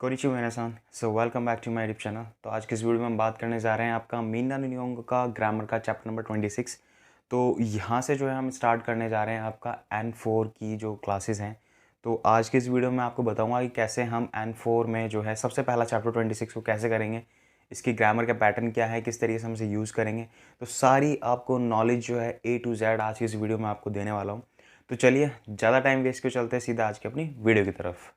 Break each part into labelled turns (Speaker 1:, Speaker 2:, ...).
Speaker 1: Konnichiwa मिनासान। So welcome back to my YouTube channel. तो आज के इस वीडियो में हम बात करने जा रहे हैं आपका मीना नियोंगो का ग्रामर का चैप्टर नंबर 26। तो यहाँ से जो है हम स्टार्ट करने जा रहे हैं आपका N4 की जो क्लासेस हैं। तो आज के इस वीडियो में आपको बताऊंगा कि कैसे हम N4 में जो है सबसे पहला चैप्टर 26 को कैसे करेंगे, इसकी ग्रामर का पैटर्न क्या है, किस तरीके से हम इसे यूज़ करेंगे। तो सारी आपको नॉलेज जो है A to Z आज की इस वीडियो में आपको देने वाला हूँ। तो चलिए ज़्यादा टाइम वेस्ट क्यों, चलते हैं सीधा आज की अपनी वीडियो की तरफ।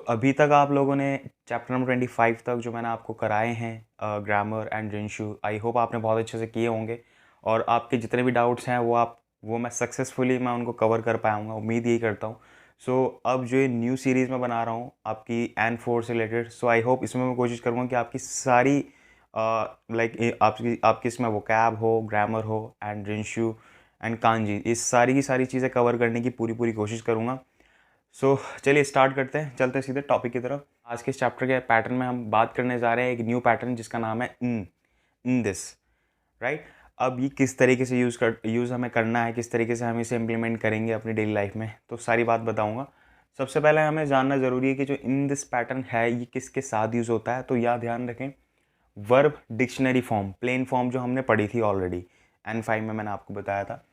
Speaker 1: अभी तक आप लोगों ने चैप्टर नंबर 25 तक जो मैंने आपको कराए हैं ग्रामर एंड जिनशू, आई होप आपने बहुत अच्छे से किए होंगे। और आपके जितने भी डाउट्स हैं वो मैं सक्सेसफुली उनको कवर कर पाऊँगा, उम्मीद यही करता हूँ। अब जो ये न्यू सीरीज़ मैं बना रहा हूँ आपकी N4 से रिलेटेड, आई होप इसमें मैं कोशिश करूँगा कि आपकी सारी आपकी इसमें वोकैब हो, ग्रामर हो एंड जिनशू एंड कांजी, इस सारी की सारी चीज़ें कवर करने की पूरी पूरी कोशिश करूँगा। चलिए स्टार्ट करते हैं, चलते हैं सीधे टॉपिक की तरफ। आज के इस चैप्टर के पैटर्न में हम बात करने जा रहे हैं एक न्यू पैटर्न जिसका नाम है इन दिस, राइट। अब ये किस तरीके से यूज़ हमें करना है, किस तरीके से हम इसे इम्प्लीमेंट करेंगे अपनी डेली लाइफ में, तो सारी बात बताऊंगा। सबसे पहले हमें जानना ज़रूरी है कि जो इन दिस पैटर्न है ये किसके साथ यूज़ होता है। तो यह ध्यान रखें, verb dictionary form, plain form जो हमने पढ़ी थी ऑलरेडी N5 में, मैंने आपको बताया था।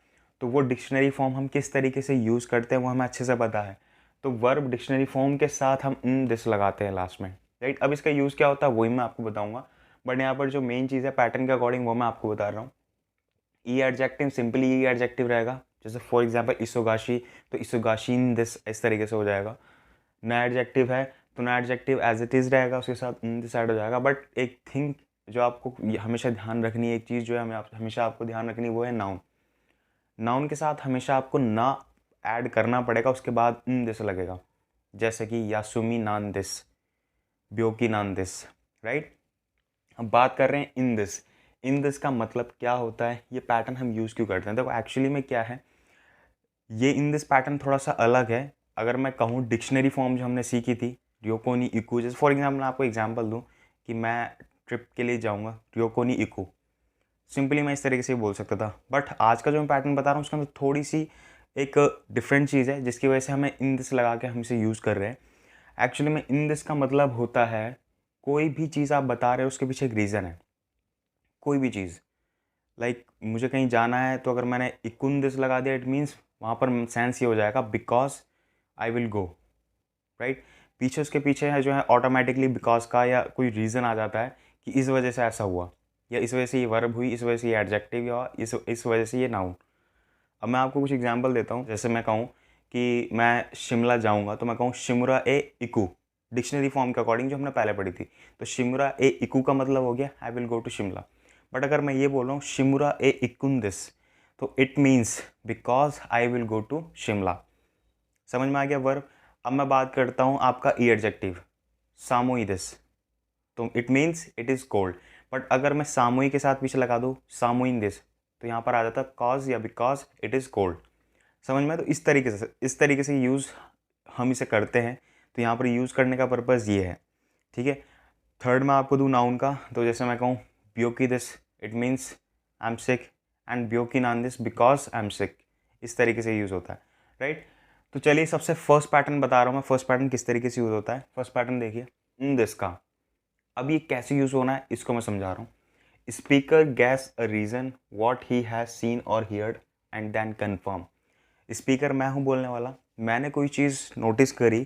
Speaker 1: तो वो डिक्शनरी फॉर्म हम किस तरीके से यूज़ करते हैं वो हमें अच्छे से पता है। तो वर्ब डिक्शनरी फॉर्म के साथ हम इन दिस लगाते हैं लास्ट में, राइट। अब इसका यूज़ क्या होता है वही मैं आपको बताऊंगा, बट यहाँ पर जो मेन चीज़ है पैटर्न के अकॉर्डिंग वो मैं आपको बता रहा हूँ। ई एडजेक्टिव सिंपली ई एडजेक्टिव रहेगा, जैसे फॉर एग्जाम्पल इसोगाशी, तो इसोगाशी इन दिस इस तरीके से हो जाएगा। नया एडजेक्टिव है तो नया एडजेक्टिव एज इट इज़ रहेगा, उसके साथ इन दिस ऐड हो जाएगा। बट एक थिंग जो आपको हमेशा ध्यान रखनी है, एक चीज़ जो है हमेशा आपको ध्यान रखनी है, वो है नाउन। नाउन के साथ हमेशा आपको ना ऐड करना पड़ेगा, उसके बाद इन दिस लगेगा। जैसे कि यासुमी नान दिस, ब्योकी नान दिस, राइट। अब बात कर रहे हैं इन दिस। इन दिस का मतलब क्या होता है, ये पैटर्न हम यूज़ क्यों करते हैं। देखो एक्चुअली में क्या है, ये इन दिस पैटर्न थोड़ा सा अलग है। अगर मैं कहूँ डिक्शनरी फॉर्म जो हमने सीखी थी रियोकोनी इकू, जैसे फॉर एग्जाम्पल आपको एग्जाम्पल दूँ कि मैं ट्रिप के लिए जाऊँगा रियोकोनी इकू, सिंपली मैं इस तरीके से बोल सकता था। बट आज का जो मैं पैटर्न बता रहा हूँ उसके अंदर थोड़ी सी एक डिफरेंट चीज़ है जिसकी वजह से हमें इन दिस लगा के हम इसे यूज़ कर रहे हैं। एक्चुअली में इन दिस का मतलब होता है कोई भी चीज़ आप बता रहे हो उसके पीछे एक रीज़न है। कोई भी चीज़, मुझे कहीं जाना है तो अगर मैंने इकुन दिस लगा दिया, इट मीन्स वहाँ पर सेंस ये हो जाएगा because I will go, right. पीछे उसके पीछे है जो है ऑटोमेटिकली बिकॉज का या कोई रीज़न आ जाता है कि इस वजह से ऐसा हुआ, या इस वजह से ये वर्ब हुई, इस वजह से ये एडजेक्टिव, या इस वजह से ये नाउन। अब मैं आपको कुछ एग्जांपल देता हूँ। जैसे मैं कहूँ कि मैं शिमला जाऊँगा तो मैं कहूँ शिमरा ए इकू, डिक्शनरी फॉर्म के अकॉर्डिंग जो हमने पहले पढ़ी थी। तो शिमरा ए इकू का मतलब हो गया I will go to Shimla. But अगर मैं ये बोल रहा हूँ शिमरा ए इकुन दिस, तो it means because I will go to Shimla. समझ में आ गया वर्ब। अब मैं बात करता हूँ आपका ई एडजेक्टिव सामोई दिस, तो it means it is cold. But अगर मैं सामूही के साथ पीछे लगा दूँ सामूइन दिस, तो यहाँ पर आ जाता कॉज या बिकॉज इट इज़ कोल्ड। समझ में। तो इस तरीके से यूज़ हम इसे करते हैं। तो यहाँ पर यूज़ करने का पर्पज़ ये है, ठीक है। थर्ड मैं आपको दूँ नाउन का, तो जैसे मैं कहूँ ब्योकी दिस, it means I am sick, and ब्योकी नान दिस बिकॉज आई एम सिक। इस तरीके से यूज़ होता है, राइट। तो चलिए सबसे फर्स्ट पैटर्न बता रहा हूँ मैं, फर्स्ट पैटर्न किस तरीके से यूज़ होता है। फर्स्ट पैटर्न देखिए इन दिस का। अब ये कैसे यूज़ होना है इसको मैं समझा रहा हूँ। Speaker guess a reason what he has seen और heard and then confirm. Speaker मैं हूँ बोलने वाला, मैंने कोई चीज़ नोटिस करी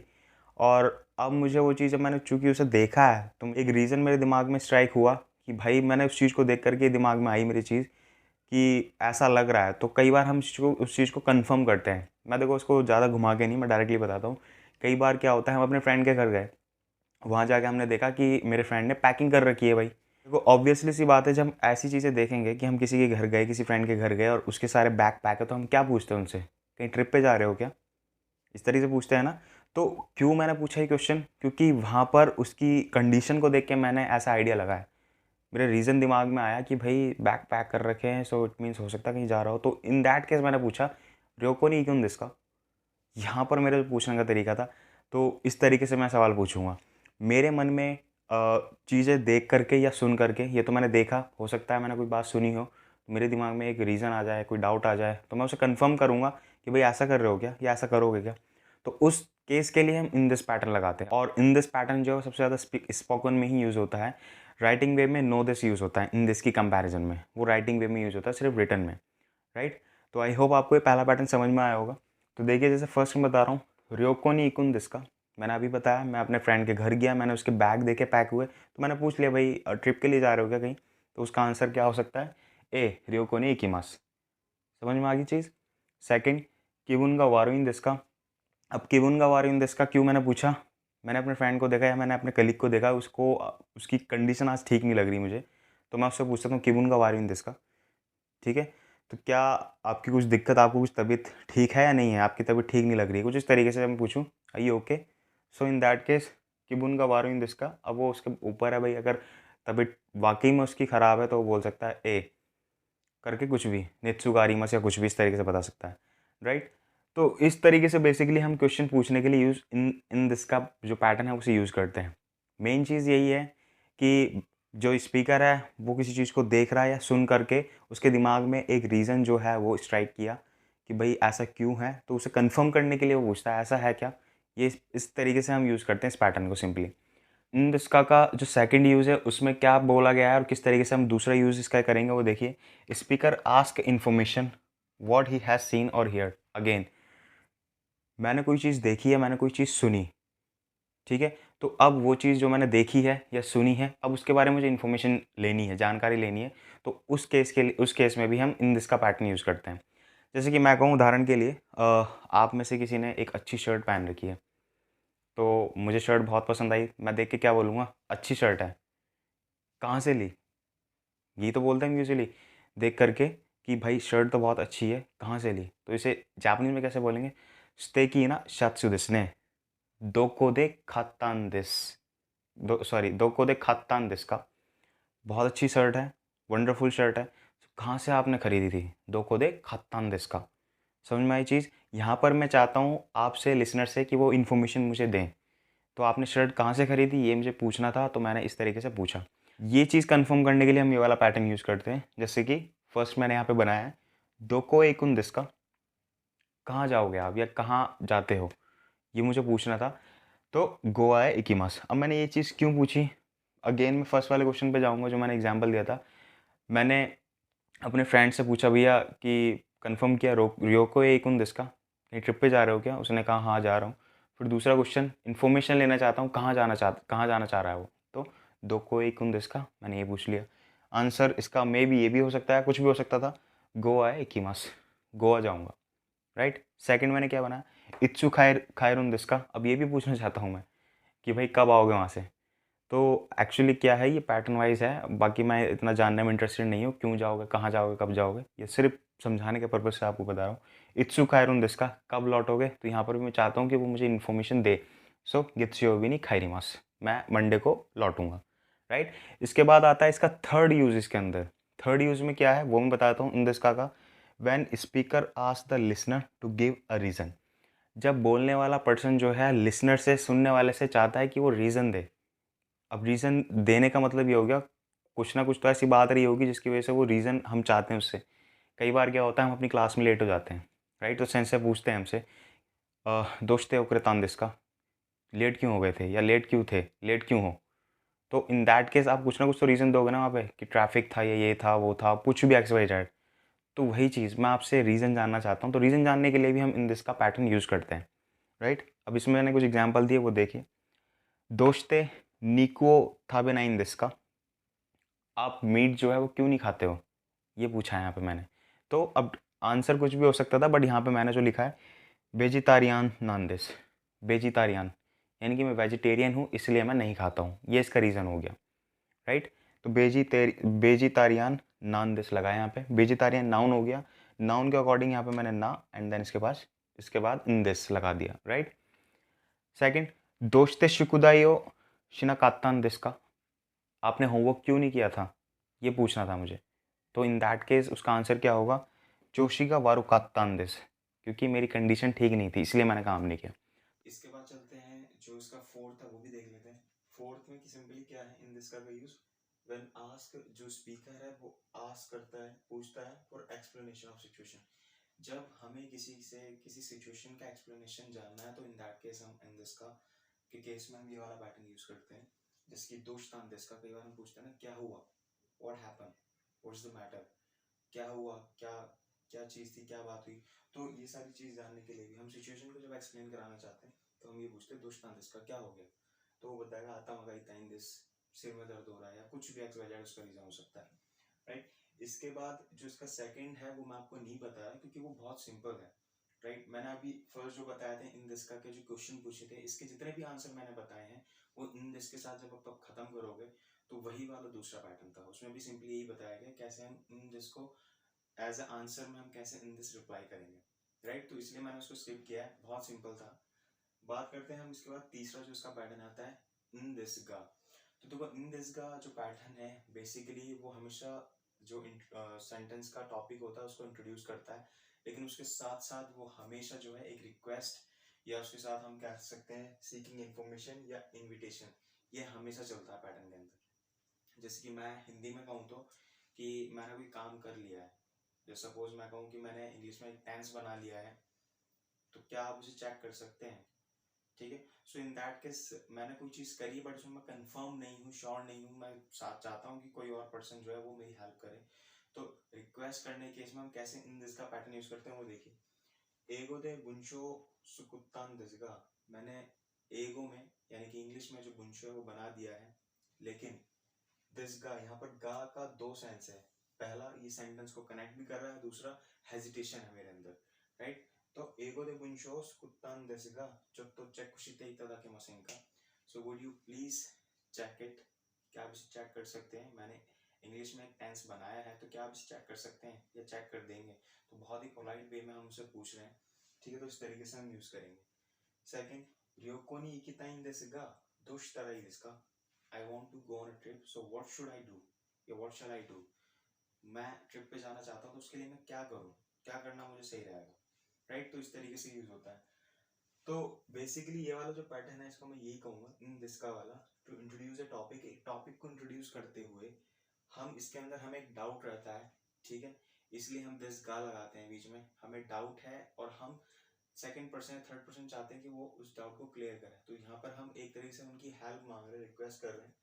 Speaker 1: और अब मुझे वो चीज़, जब मैंने चूँकि उसे देखा है तो एक रीज़न मेरे दिमाग में स्ट्राइक हुआ कि भाई मैंने उस चीज़ को देख करके दिमाग में आई मेरी चीज़ कि ऐसा लग रहा है। तो कई बार हम उस चीज़ को कन्फर्म करते हैं। मैं देखो उसको ज़्यादा घुमा के नहीं, मैं डायरेक्टली बताता हूँ। कई बार क्या होता है, हम अपने फ्रेंड के घर गए, वहाँ जाके हमने देखा कि मेरे फ्रेंड ने पैकिंग कर रखी है भाई। देखो ऑब्वियसली सी बात है, जब हम ऐसी चीज़ें देखेंगे कि हम किसी के घर गए, किसी फ्रेंड के घर गए और उसके सारे बैग पैक है, तो हम क्या पूछते हैं उनसे, कहीं ट्रिप पे जा रहे हो क्या, इस तरीके से पूछते हैं ना। तो क्यों मैंने पूछा ये क्वेश्चन, क्योंकि वहाँ पर उसकी कंडीशन को देख के मैंने ऐसा आइडिया लगाया। मेरे रीज़न दिमाग में आया कि भाई बैग पैक कर रखे हैं, सो इट मीन्स हो सकता है कहीं जा रहा हो। तो इन दैट केस मैंने पूछा रोको नहीं क्यों दिस का। यहाँ पर मेरे पूछने का तरीका था। तो इस तरीके से मैं सवाल पूछूंगा। मेरे मन में चीज़ें देख करके या सुन करके, ये तो मैंने देखा, हो सकता है मैंने कोई बात सुनी हो, तो मेरे दिमाग में एक रीज़न आ जाए, कोई डाउट आ जाए, तो मैं उसे कंफर्म करूँगा कि भाई ऐसा कर रहे हो क्या या ऐसा करोगे क्या। तो उस केस के लिए हम इन दिस पैटर्न लगाते हैं, और इन दिस पैटर्न जो है सबसे ज़्यादा स्पोकन में ही यूज़ होता है। राइटिंग वे में नो दिस यूज़ होता है, इन दिस की कंपैरिजन में वो राइटिंग वे में यूज़ होता है, सिर्फ रिटन में, राइट। तो आई होप आपको ये पहला पैटर्न समझ में आया होगा। तो देखिए, जैसे फर्स्ट मैं बता रहा हूँ, रियोको नी इकुन दिस का, मैंने अभी बताया, मैं अपने फ्रेंड के घर गया, मैंने उसके बैग देखे पैक हुए, तो मैंने पूछ लिया भाई ट्रिप के लिए जा रहे हो क्या कहीं, तो उसका आंसर क्या हो सकता है, ए रियोको नी इकिमास। समझ में आ गई चीज़। सेकंड, किबुन गा वारो इन दिस का। अब किबुन गा वारो इन दिस का क्यों मैंने पूछा, मैंने अपने फ्रेंड को देखा या मैंने अपने कलीग को देखा, उसको उसकी कंडीशन आज ठीक नहीं लग रही मुझे, तो मैं उससे पूछ सकता हूँ किबुन गा वारो इन दिस का, ठीक है। तो क्या आपकी कुछ दिक्कत, आपको कुछ तबीयत ठीक है या नहीं है, आपकी तबीयत ठीक नहीं लग रही है, कुछ इस तरीके से मैं पूछूँ, आई यू ओके। सो इन दैट केस किबुन गा वारो इन दिस का, अब वो उसके ऊपर है भाई, अगर तबीयत वाकई में उसकी ख़राब है तो वो बोल सकता है ए करके कुछ भी, नेत्सुगारी मस या कुछ भी इस तरीके से बता सकता है, राइट। तो इस तरीके से बेसिकली हम क्वेश्चन पूछने के लिए यूज़ इन इन दिस का जो पैटर्न है उसे यूज़ करते हैं। मेन चीज़ यही है कि जो स्पीकर है वो किसी चीज़ को देख रहा है या सुन करके उसके दिमाग में एक रीज़न जो है वो स्ट्राइक किया कि भाई ऐसा क्यों है, तो उसे कंफर्म करने के लिए वो पूछता है ऐसा है क्या। ये इस तरीके से हम यूज़ करते हैं इस पैटर्न को सिंपली। इन इसका का जो सेकंड यूज़ है उसमें क्या बोला गया है और किस तरीके से हम दूसरा यूज़ इसका करेंगे वो देखिए। Speaker ask information what he has seen और हियर्ड। अगेन, मैंने कोई चीज़ देखी है, मैंने कोई चीज़ सुनी, ठीक है। तो अब वो चीज़ जो मैंने देखी है या सुनी है, अब उसके बारे में मुझे इन्फॉर्मेशन लेनी है, जानकारी लेनी है, तो उस केस में भी हम इन दिस का पैटर्न यूज़ करते हैं। जैसे कि मैं कहूँ उदाहरण के लिए, आप में से किसी ने एक अच्छी शर्ट पहन रखी है, तो मुझे शर्ट बहुत पसंद आई, मैं देख के क्या बोलूँगा, अच्छी शर्ट है, कहाँ से ली, ये तो बोलते हैं यूजुअली देख करके कि भाई शर्ट तो बहुत अच्छी है, कहाँ से ली, तो इसे जापानीज में कैसे बोलेंगे, स्तेकी ना शात्सु desu ने, दोको दे खातान दिस, दोको दे खातान दिस का, बहुत अच्छी शर्ट है, वंडरफुल शर्ट है, कहाँ से आपने खरीदी थी, दोको दे खातान दिस का। समझ में आई चीज़। यहाँ पर मैं चाहता हूँ आपसे लिसनर से कि वो इन्फॉर्मेशन मुझे दें, तो आपने शर्ट कहाँ से खरीदी ये मुझे पूछना था, तो मैंने इस तरीके से पूछा। ये चीज़ कंफर्म करने के लिए हम ये वाला पैटर्न यूज़ करते हैं। जैसे कि फर्स्ट मैंने यहाँ पे बनाया है, दोको एकुन दिस का, कहाँ जाओगे आप या कहाँ जाते हो, ये मुझे पूछना था। तो गोवा है इकिमास। अब मैंने ये चीज़ क्यों पूछी, अगेन मैं फर्स्ट वाले क्वेश्चन पे जाऊँगा जो मैंने एग्जांपल दिया था। मैंने अपने फ्रेंड से पूछा भैया कि कंफर्म किया रियोको एकुन दिस का, कहीं ट्रिप पे जा रहे हो क्या, उसने कहा हाँ जा रहा हूँ। फिर दूसरा क्वेश्चन, इन्फॉर्मेशन लेना चाहता हूँ, कहाँ जाना चाह रहा है वो, तो दोको एकुन दिस का, मैंने ये पूछ लिया। आंसर इसका मे भी ये भी हो सकता है, कुछ भी हो सकता था, गोवा है इकिमास, गोवा जाऊँगा, राइट। सेकंड मैंने क्या बनाया, इत्सु खायरुन दिस का, अब ये भी पूछना चाहता हूँ मैं कि भाई कब आओगे वहाँ से। तो एक्चुअली क्या है, ये पैटर्न वाइज है, बाकी मैं इतना जानने में इंटरेस्टेड नहीं हूँ, क्यों जाओगे, कहाँ जाओगे, कब जाओगे, ये सिर्फ समझाने के पर्पज़ से आपको बता रहा हूँ। इत्सु खायरुन दिस का, कब लौटोगे, तो यहाँ पर भी मैं चाहता हूँ कि वो मुझे इन्फॉर्मेशन दे। सो गित्सुयो भी नहीं खाइरिमास, मैं मंडे को लौटूंगा, राइट। इसके बाद आता है इसका थर्ड यूज़। इसके अंदर थर्ड यूज़ में क्या है वो मैं बताता हूँ इन दिस का। When speaker ask the listener to give a reason, जब बोलने वाला पर्सन जो है लिसनर से, सुनने वाले से चाहता है कि वो रीज़न दे। अब रीज़न देने का मतलब ये हो गया, कुछ ना कुछ तो ऐसी बात रही होगी जिसकी वजह से वो रीज़न हम चाहते हैं उससे। कई बार क्या होता है, हम अपनी क्लास में लेट हो जाते हैं, राइट, तो सेंस से पूछते हैं हमसे, दोस्ते ओक्रेतान दिस का, लेट क्यों हो गए थे या लेट क्यों थे, लेट क्यों हो। तो इन दैट केस आप कुछ ना कुछ तो रीज़न दोगे ना वहाँ पे कि ट्रैफिक था या ये था वो था, कुछ भी एक्स वाई जेड। तो वही चीज़ मैं आपसे रीज़न जानना चाहता हूँ, तो रीज़न जानने के लिए भी हम इन दिस का पैटर्न यूज़ करते हैं, राइट। अब इसमें मैंने कुछ एग्जाम्पल दिए वो देखिए। दोस्ते निको थाबे नाइन दिस का, आप मीट जो है वो क्यों नहीं खाते हो, ये पूछा है यहाँ पे मैंने। तो अब आंसर कुछ भी हो सकता था, बट यहाँ पे मैंने जो लिखा है, वेजिटारियन नॉन दिस, वेजिटारियन यानी कि मैं वेजिटेरियन हूँ इसलिए मैं नहीं खाता हूँ, ये इसका रीज़न हो गया, राइट। तो वेजिटारियन नॉन दिस लगाया यहाँ पे, वेजिटारियन नाउन हो गया, नाउन के अकॉर्डिंग यहाँ पे मैंने ना एंड देन इसके बाद इन दिस लगा दिया, राइट। सेकंड, दोस्ते शिकुदायो शिनाकातान दिस का, आपने होमवर्क क्यों नहीं किया था, ये पूछना था मुझे। तो इन दैट केस उसका आंसर क्या होगा, जोशी का वारुकातान दिस, क्योंकि मेरी कंडीशन ठीक नहीं थी इसलिए मैंने काम नहीं किया। इसके बाद चलते हैं जो इसका फोर्थ था वो भी देख लेते हैं। फोर्थ में कि सिंपली क्या है इन दिस का यूज, व्हेन आस्क, जो स्पीकर है वो आस्क करता है, पूछता है फॉर एक्सप्लेनेशन ऑफ सिचुएशन। जब हमें किसी से किसी सिचुएशन का एक्सप्लेनेशन जानना है तो इन दैट केस हम इन दिस का के केस में हम ये वाला पैटर्न यूज करते हैं, जिसकी दोस्तान दिस का। कई बार हम पूछते हैं ना, क्या हुआ, what happen, what's the matter, क्या हुआ, क्या क्या चीज़ थी, क्या बात हुई। तो ये सारी चीज़ जानने के लिए भी हम सिचुएशन को जब एक्सप्लेन कराना चाहते हैं तो हम ये पूछते हैं, दोस्तान दिस का क्या हो गया। तो वो बताएगा, आता मगा इतना दिस, सिर में दर्द हो रहा है, या कुछ भी एक्स वाई जेड उसका रीज़न हो सकता है, राइट। इसके बाद जो इसका सेकंड है वो मैं आपको नहीं बताया क्योंकि वो बहुत सिंपल है, राइट। मैंने अभी फर्स्ट जो बताया था इन दिस का के जो क्वेश्चन पूछे थे, इसके जितने भी आंसर मैंने बताए हैं वो इन दिस के साथ जब आप खत्म करोगे तो वही वाला दूसरा पैटर्न था। उसमें भी सिंपली यही बताया गया कैसे हम इन दिस को एज अ आंसर में हम कैसे इन दिस रिप्लाई करेंगे, राइट। तो इसलिए मैंने उसको स्किप किया है, बहुत सिंपल था। बात करते हैं हम इसके बाद तीसरा जो इसका पैटर्न आता है, इन दिस गा। तो देखो इन दिस का जो पैटर्न है बेसिकली वो हमेशा जो सेंटेंस का टॉपिक होता है उसको इंट्रोड्यूस करता है, लेकिन उसके साथ साथ वो हमेशा जो है एक रिक्वेस्ट या उसके साथ हम कह सकते हैं सीकिंग इन्फॉर्मेशन या इनविटेशन, ये हमेशा चलता है पैटर्न के अंदर। जैसे कि मैं हिंदी में कहूँ तो कि मैंने कोई काम कर लिया है, जैसे सपोज मैं कहूँ कि मैंने इंग्लिश में एक टेंस बना लिया है, तो क्या आप उसे चेक कर सकते हैं, ठीक है। सो इन दैट केस मैंने कोई चीज़ करी बट उसमें मैं कंफर्म नहीं हूँ, श्योर नहीं हूँ, मैं साथ चाहता हूँ कि कोई और पर्सन जो है वो मेरी हेल्प करे। तो रिक्वेस्ट करने के केस में हम कैसे इन दिस का पैटर्न यूज करते हैं वो देखिए। एगो दे बुंशो सुकुत्तान दिसगा, मैंने एगो में यानी कि इंग्लिश में जो बुंशो है वो बना दिया है, लेकिन दिस गा यहाँ पर गा का दो सेंस है। पहला ये सेंटेंस को कनेक्ट भी कर रहा है, दूसरा हेजिटेशन है मेरे अंदर, राइट। तो एगो दे बुंशोस कुत्तान देसगा चोत्तो चेक कुशिते इतादाके मसेंका। So would you please check it, क्या आप इसे चेक कर सकते हैं। मैंने इंग्लिश में एक टेंस बनाया है तो क्या आप इसे चेक कर सकते हैं या चेक कर देंगे। तो बहुत ही पोलाइट वे में हम उसे पूछ रहे हैं, ठीक है। तो इस तरीके से हम यूज करेंगे। सेकंड, रियोकोनी इकिताइन देसगा दोश तराई देसका, I want to go on a trip, so what should I do या वॉट शैल आई डू। मैं ट्रिप पे जाना चाहता हूँ तो उसके लिए मैं क्या करूँ, क्या करना मुझे सही रहेगा, राइट। तो इस तरीके से यूज होता है। तो बेसिकली ये वाला जो पैटर्न है इसको मैं यही कहूँगा इन दिस का वाला, टू इंट्रोड्यूस ए टॉपिक। एक टॉपिक को इंट्रोड्यूस करते हुए हम इसके अंदर हमें एक डाउट रहता है, ठीक है, इसलिए हम दिस गा लगाते हैं बीच में। हमें डाउट है और हम सेकंड पर्सन या थर्ड पर्सन चाहते हैं कि वो उस डाउट को क्लियर करें। तो यहाँ पर हम एक तरीके से उनकी हेल्प मांग रहे हैं, रिक्वेस्ट कर रहे हैं,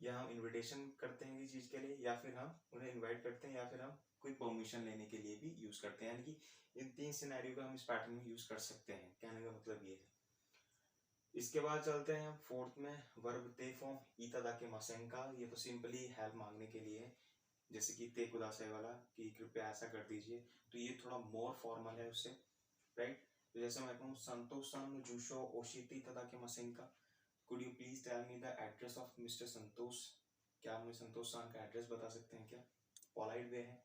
Speaker 1: या हम इनविटेशन करते हैं किसी चीज़ के लिए, या फिर हम उन्हें इनवाइट करते हैं, या फिर हम कोई परमिशन लेने के लिए भी यूज़ करते हैं। यानी कि इन तीन सिनेरियो का हम इस पैटर्न में यूज़ कर सकते हैं, कहने का मतलब ये है। इसके बाद चलते हैं हम फोर्थ में, वर्ब ते फॉर्म ईता दाके मसेंका। ये तो सिंपली हेल्प मांगने के लिए है, जैसे कि ते कुदासे वाला कि कृपया ऐसा कर दीजिए। तो ये थोड़ा मोर फॉर्मल है उससे, राइट। तो जैसे मैं कहूँ संतोष सन जूशो ओशिती ईता दाके मसेंका, could you please tell me the address of mister Santosh. क्या आप मुझे संतोष सान का एड्रेस बता सकते हैं क्या, पोलाइट वे है।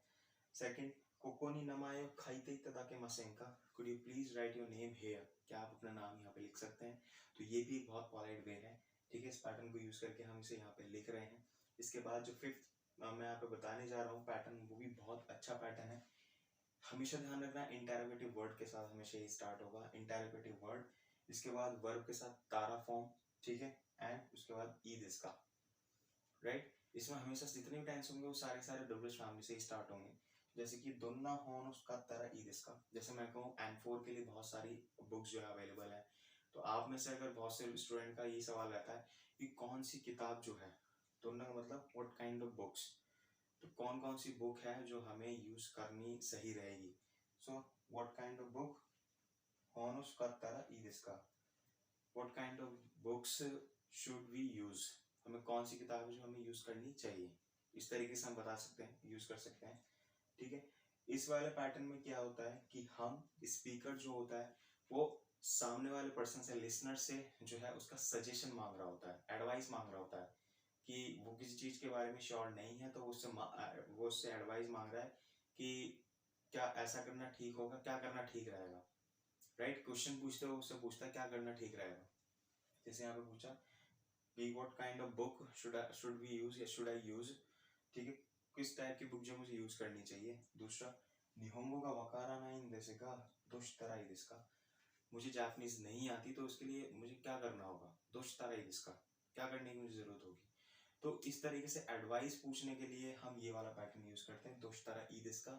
Speaker 1: सेकंड, कोकोनी नमायो खाईते इतादाके मसेंका, could you please write your name here. क्या आप अपना नाम यहाँ पे लिख सकते हैं। तो ये भी बहुत पोलाइट वे है, ठीक है। इस पैटर्न को यूज करके हम इसे यहाँ पे लिख रहे हैं। इसके बाद जो फिफ्थ मैं यहाँ पे बताने जा रहा हूँ पैटर्न, वो भी बहुत अच्छा पैटर्न है। हमेशा ध्यान रखना इंटरोगेटिव वर्ड के साथ हमेशा ये स्टार्ट होगा, इंटरोगेटिव वर्ड। इसके बाद वर्ब के साथ तारा फॉर्म, ठीक है, एंड उसके बाद ईद इसका, राइट। इसमें हमेशा जितने भी टेंस होंगे वो सारे सारे डब्ल्यूएच फैमिली से ही स्टार्ट होंगे। जैसे कि दोनों होन उसका तरह ईद इसका। जैसे मैं कहूँ N4 के लिए बहुत सारी बुक्स जो है अवेलेबल है। तो आप में से अगर बहुत से स्टूडेंट का ये सवाल रहता है कि कौन सी किताब जो है, दोनों का मतलब व्हाट काइंड ऑफ बुक्स, तो कौन कौन सी बुक है जो हमें यूज करनी सही रहेगी। So what kind of book होन उसका तरह ईद इसका, what kind of books should we use, हमें कौन सी किताब है जो हमें यूज करनी चाहिए। इस तरीके से हम बता सकते हैं, यूज कर सकते हैं, ठीक है। इस वाले पैटर्न में क्या होता है कि हम स्पीकर जो होता है वो सामने वाले पर्सन से, लिसनर से जो है उसका सजेशन मांग रहा होता है, एडवाइस मांग रहा होता है कि वो किसी चीज के बारे में श्योर नहीं है, तो वो उससे एडवाइस मांग रहा है कि क्या ऐसा करना ठीक होगा, क्या करना ठीक रहेगा, राइट। क्वेश्चन पूछते हो उससे पूछता है क्या करना ठीक रहेगा। जैसे यहाँ पे पूछा कि what kind of book should we use या शुड आई यूज, ठीक है, किस टाइप की बुक जो मुझे यूज करनी चाहिए। दूसरा, निहोंगो का वकारा नाइन जैसे का दोष तराई जिसका, मुझे जापानीज नहीं आती तो उसके लिए मुझे क्या करना होगा, दोष तराई जिसका, क्या करने की मुझे जरूरत होगी। तो इस तरीके से एडवाइस पूछने के लिए हम ये वाला पैटर्न यूज करते हैं, दोष तरा ई जिसका।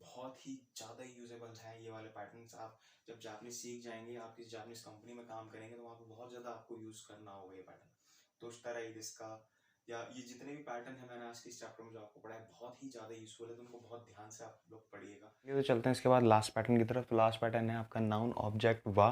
Speaker 1: बहुत ही ज़्यादा यूजेबल है ये वाले पैटर्न्स। आप जब जापानीज सीख जाएंगे, आप किसी जापानीज कंपनी में काम करेंगे, तो वहाँ पे बहुत ज़्यादा आपको यूज़ करना होगा ये पैटर्न। तो उस तरह इसका या ये जितने भी पैटर्न है मैंने आज के इस चैप्टर में जो आपको पढ़ा है बहुत ही ज़्यादा यूजफुल है, तो उनको बहुत ध्यान से आप लोग पढ़िएगा। ये तो चलते हैं इसके बाद लास्ट पैटर्न की तरफ। तो लास्ट पैटर्न है आपका नाउन ऑब्जेक्ट वा,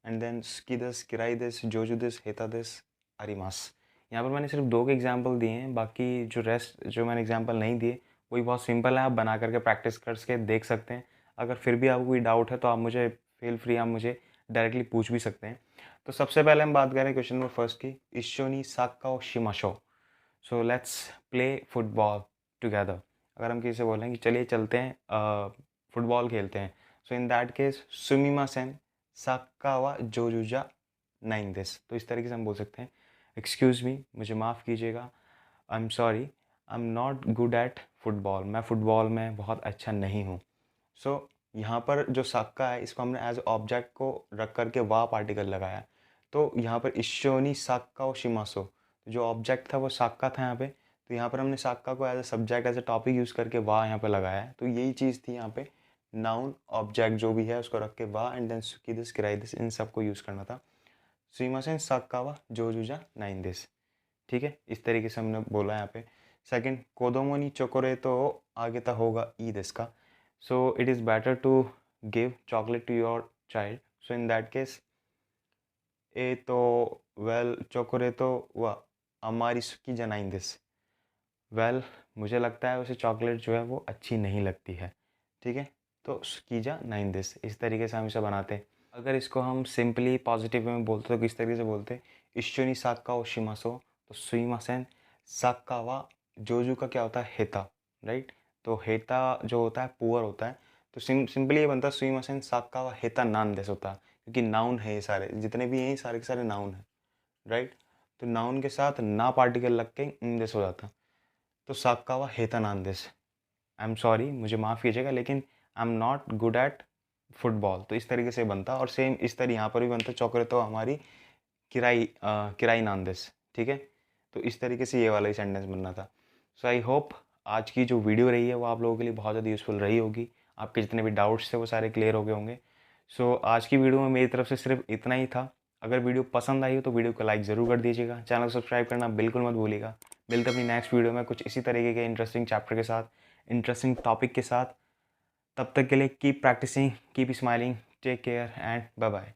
Speaker 1: एंड देन स्की दिस, किराई दिस, जोजू दिस, हेता दिस, अरिमास। यहाँ पर मैंने सिर्फ 2 के एग्जाम्पल दिए हैं, बाकी जो रेस्ट जो मैंने एग्जाम्पल नहीं दिए वही बहुत सिंपल है, आप बना करके प्रैक्टिस करके देख सकते हैं। अगर फिर भी आपको कोई डाउट है तो आप मुझे फील फ्री, आप मुझे डायरेक्टली पूछ भी सकते हैं। तो सबसे पहले हम बात करें क्वेश्चन नंबर फर्स्ट की, इशोनी साक्काओ शिमाशो। So let's play football together. अगर हम किसी से बोलें कि चलिए चलते हैं फुटबॉल खेलते हैं, सो इन दैट केस सुमिमासेन साक्कावा जोजुजा नाइन दिस। तो इस तरीके से हम बोल सकते हैं, एक्सक्यूज़ मी, मुझे माफ़ कीजिएगा, I am sorry, I am not good at football, मैं फ़ुटबॉल में बहुत अच्छा नहीं हूँ। सो यहाँ पर जो साक्का है इसको हमने एज ऑब्जेक्ट को रख करके वाह पार्टिकल लगाया है। तो यहाँ पर इशोनी साक्का और शिमासो, जो ऑब्जेक्ट था वो साक्का था यहाँ पे, तो यहाँ पर हमने साक्का को as a subject, as a topic use करके वाह यहाँ पे लगाया है। तो यही चीज़ थी यहाँ पे, नाउन ऑब्जेक्ट जो भी है उसको रख के वाह, एंड देन सुकी दिस, किराई दिस, इन सबको यूज़ करना था। सुइमासेन साक्कावा जोजुजा नाइन दिस। ठीक है, इस तरीके से हमने बोला यहाँ पे। सेकंड, कोदोमो नी चोकोलेट आगे तक होगा ई दिस का। So it is better to give chocolate to your child. So in that case ए तो वेल चोकोलेटो व हमारी सुकी जनाइन दिस। वेल मुझे लगता है उसे चॉकलेट जो है वो अच्छी नहीं लगती है। ठीक है, तो सुकीजा नाइन दिस, इस तरीके से हम इसे बनाते हैं। अगर इसको हम सिंपली पॉजिटिव में बोलते तो किस तरीके से बोलते, इश्चोनी साक्का ओ शिमासो, तो सुइमासेन साक्का वा, जोजू का क्या होता है, हेता, राइट। तो हेता जो होता है पुअर होता है, तो सिंपली ये बनता है सुइमासेन साक्का वा हेता नान देस होता है, क्योंकि नाउन है, ये सारे जितने भी हैं ये सारे के सारे नाउन हैं, राइट। तो नाउन के साथ ना पार्टिकल लग के इन देस हो जाता, तो साक्का वा हेता नान देस। आई एम सॉरी, मुझे माफ़ कीजिएगा, लेकिन I am not good at football. तो इस तरीके से बनता, और सेम इस तरह यहाँ पर भी बनता, चॉकलेट तो हमारी किराई नांदेस। ठीक है, तो इस तरीके से ये वाला ही सेंटेंस बनना था। सो आई होप आज की जो वीडियो रही है वो आप लोगों के लिए बहुत ज़्यादा यूज़फुल रही होगी, आपके जितने भी डाउट्स थे वो सारे क्लियर हो गए होंगे। सो आज की वीडियो में मेरी तरफ से सिर्फ इतना ही था। अगर वीडियो पसंद आई हो तो वीडियो को लाइक ज़रूर कर दीजिएगा, चैनल को सब्सक्राइब करना बिल्कुल मत भूलिएगा। मिलते अपनी नेक्स्ट वीडियो में कुछ इसी तरीके के इंटरेस्टिंग चैप्टर के साथ, इंटरेस्टिंग टॉपिक के साथ। तब तक के लिए keep practising, keep smiling, take care and bye bye.